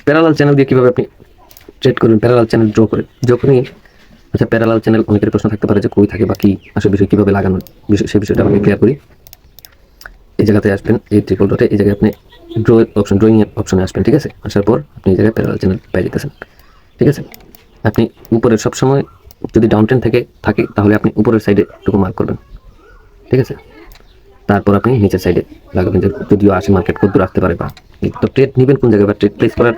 Parallel channel দিয়ে কিভাবে আপনি ট্রেড করবেন, প্যারালাল চ্যানেল ড্র করে যখনই। আচ্ছা, প্যারালাল চ্যানেল অনেকের প্রশ্ন থাকতে পারে যে কই থাকে বা কি আসলে বিষয় কীভাবে লাগানোর বিষয়, সেই বিষয়টা আমি ক্লিয়ার করি। এই জায়গাতে আসবেন, এই ট্রিপল ডটে, এই জায়গায় আপনি ড্রয়িং এর অপশনে আসবেন। ঠিক আছে, আসার পর আপনি এই জায়গায় প্যারালাল চ্যানেল পেয়ে যেতেছেন। ঠিক আছে, আপনি উপরের সবসময় যদি ডাউন ট্রেন্ড থাকে তাহলে আপনি উপরের সাইডে টুকু মার্ক করবেন। ঠিক আছে, তারপর আপনি নিচের সাইডে লাগাবেন যে যদিও আসে মার্কেট কত দূর আসতে পারে। বা তো ট্রেড নেবেন কোন জায়গায় বা ট্রেড প্লেস করার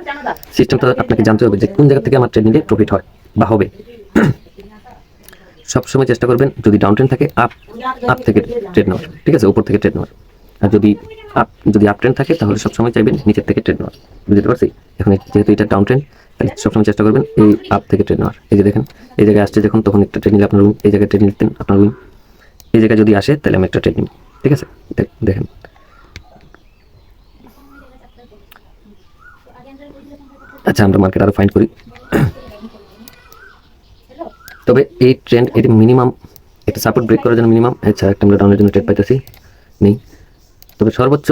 সিস্টেমটা আপনাকে জানতে হবে যে কোন জায়গা থেকে আমার ট্রেড নিলে প্রফিট হয় বা হবে। সবসময় চেষ্টা করবেন যদি ডাউন ট্রেন্ড থাকে আপ থেকে ট্রেড নেওয়ার। ঠিক আছে, উপর থেকে ট্রেড নেওয়ার। আর যদি আপ ট্রেন্ড থাকে তাহলে সবসময় চাইবেন নিচের থেকে ট্রেড নেওয়ার। বুঝতে পারছি? এখন যেহেতু এটা ডাউন ট্রেন্ড, তাই সবসময় চেষ্টা করবেন এই আপ থেকে ট্রেড নেওয়ার। এই যে দেখেন, এই জায়গায় আসছে যখন, তখন একটা ট্রেড নিলে আপনার উইন, এই জায়গায় ট্রেড নিতেন আপনার উইন। এই জায়গায় যদি আসে তাহলে আমি একটা ট্রেড নিই। ঠিক আছে, দেখেন। আচ্ছা, আমরা মার্কেট আরো ফাইন্ড করি। তবে এই ট্রেন্ড এটা মিনিমাম একটা সাপোর্ট ব্রেক করার জন্য মিনিমাম, আচ্ছা একটা আমরা ডাউনের জন্য ট্রেড পাইতেছি নেই। তবে সর্বোচ্চ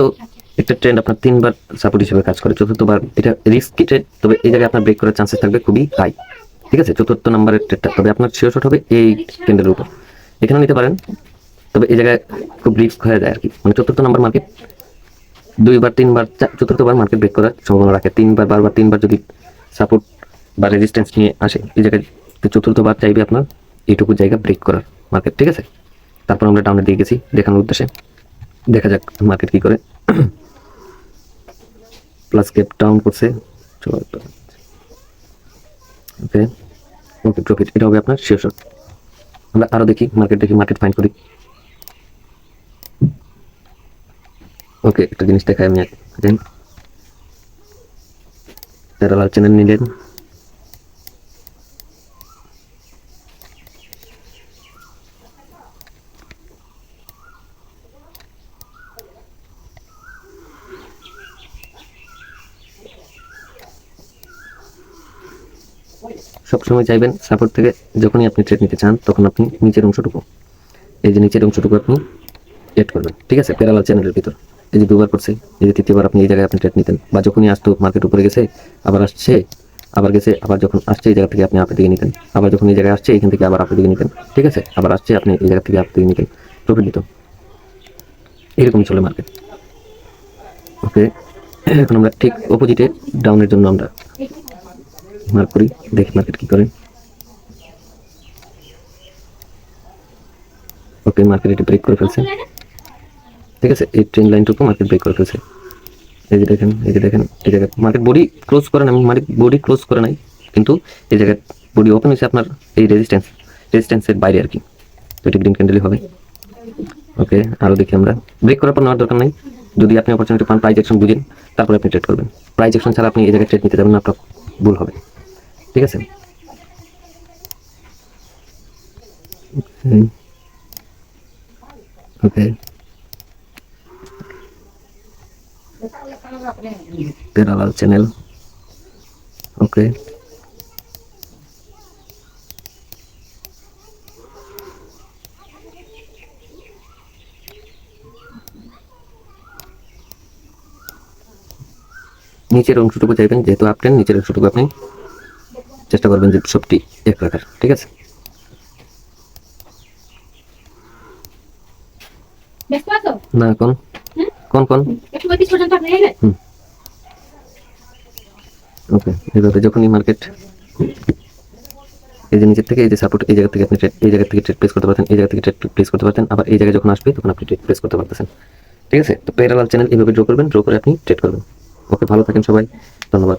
একটা ট্রেন্ড আপনার 3বার সাপোর্ট হিসেবে কাজ করে, চতুর্থবার এটা রিস্কি ট্রেড। তবে এই জায়গায় আপনার ব্রেক করার চান্সেস থাকবে খুবই হাই। ঠিক আছে, চতুর্থ নাম্বারের ট্রেডটা, তবে আপনার শিওর শট হবে এই ট্রেন্ডের উপর, এখানে নিতে পারেন। তবে এই জায়গায় খুব রিস্ক হয়ে যায় আর কি, মানে চতুর্থ নাম্বার মার্কেট 2বার 3বার চতুর্থবার মার্কেট ব্রেক করার সম্ভাবনা রাখে। 3বার বারবার 3বার যদি সাপোর্ট বা রেজিস্ট্যান্স নিয়ে আসে এই জায়গায়, চতুর্থবার চাইবে আপনার এইটুকু জায়গা ব্রেক করার মার্কেট। ঠিক আছে, তারপর আমরা ডাউনে দিয়ে গেছি দেখানোর উদ্দেশ্যে। দেখা যাক মার্কেট কি করে। প্লাস গ্যাপ ডাউন করছে, ওকে ওকে প্রফিট, এটা হবে আপনার শিওর শট। আমরা আরো দেখি, মার্কেট ফাইন্ড করি। ওকে, একটা জিনিস দেখাই আমি, দেন প্যারালাল চ্যানেল নিলেন, সবসময় চাইবেন সাপোর্ট থেকে যখনই আপনি ট্রেড নিতে চান তখন আপনি নিচের অংশটুকু, এই যে নিচের অংশটুকু আপনি ট্রেড করবেন। ঠিক আছে, প্যারালাল চ্যানেলের ভিতর এই যে 2বার করছে, এই যে 3য়বার আপনি এই জায়গায় আপনি ট্রেড নিতেন, বা যখনই আসতো মার্কেট উপরে গেছে আবার আসছে, আবার গেছে, আবার যখন আসছে এই জায়গা থেকে আপনি আপের দিকে নিতেন, আবার যখন এই জায়গায় আসছে এখান থেকে আবার আপের দিকে নিতেন। ঠিক আছে, আবার আসছে আপনি এই জায়গা থেকে আপের দিকে নিতেন, প্রফিট দিত। এরকম চলে মার্কেট। ওকে, এখন আমরা ঠিক অপোজিটে ডাউনের জন্য আমরা মার্ক করি, দেখি মার্কেট কি করে। ওকে, মার্কেট এটা ব্রেক করে ফেলছে। ঠিক আছে, এই ট্রেন্ড লাইনটুকু মার্কেট ব্রেক করে ফেলছে। এই যে দেখেন, এই জায়গায় মার্কেট বডি ক্লোজ করে না, মার্কেট বডি ক্লোজ করে নাই, কিন্তু এই জায়গায় বডি ওপেন হয়েছে আপনার এই রেজিস্ট্যান্সের বাইরে আর কি। তো এটা গ্রিন ক্যান্ডেলই হবে। ওকে, আরো দেখি আমরা। ব্রেক করার পর নেওয়ার দরকার নাই, যদি আপনি অপরচুনিটি পান প্রাইস অ্যাকশন বুঝেন তারপরে আপনি ট্রেড করবেন। প্রাইস অ্যাকশন ছাড়া আপনি এই জায়গায় ট্রেড নিতে যাবেন না, আপনার ভুল হবে। ঠিক আছে, ওকে, প্যারালাল চ্যানেল। ওকে, নিচের অংশটুকু চাইবেন, যেহেতু আপ ট্রেন্ড নিচের অংশটুকু আপনি চেষ্টা করবেন যে সবটি এক রাখার। ঠিক আছে, না কোন ওকে, এইভাবে যখনই মার্কেট এই যে নিচের থেকে এই যে সাপোর্ট, এই জায়গা থেকে আপনি এই জায়গা থেকে ট্রেড প্লেস করতে পারতেন, এই জায়গা থেকে ট্রেড প্লেস করতে পারতেন, আবার এই জায়গায় যখন আসবে তখন আপনি ট্রেড প্লেস করতে পারতেছেন। ঠিক আছে, তো প্যারালাল চ্যানেল এইভাবে ড্র করবেন, ড্র করে আপনি ট্রেড করবেন। ওকে, ভালো থাকেন সবাই, ধন্যবাদ।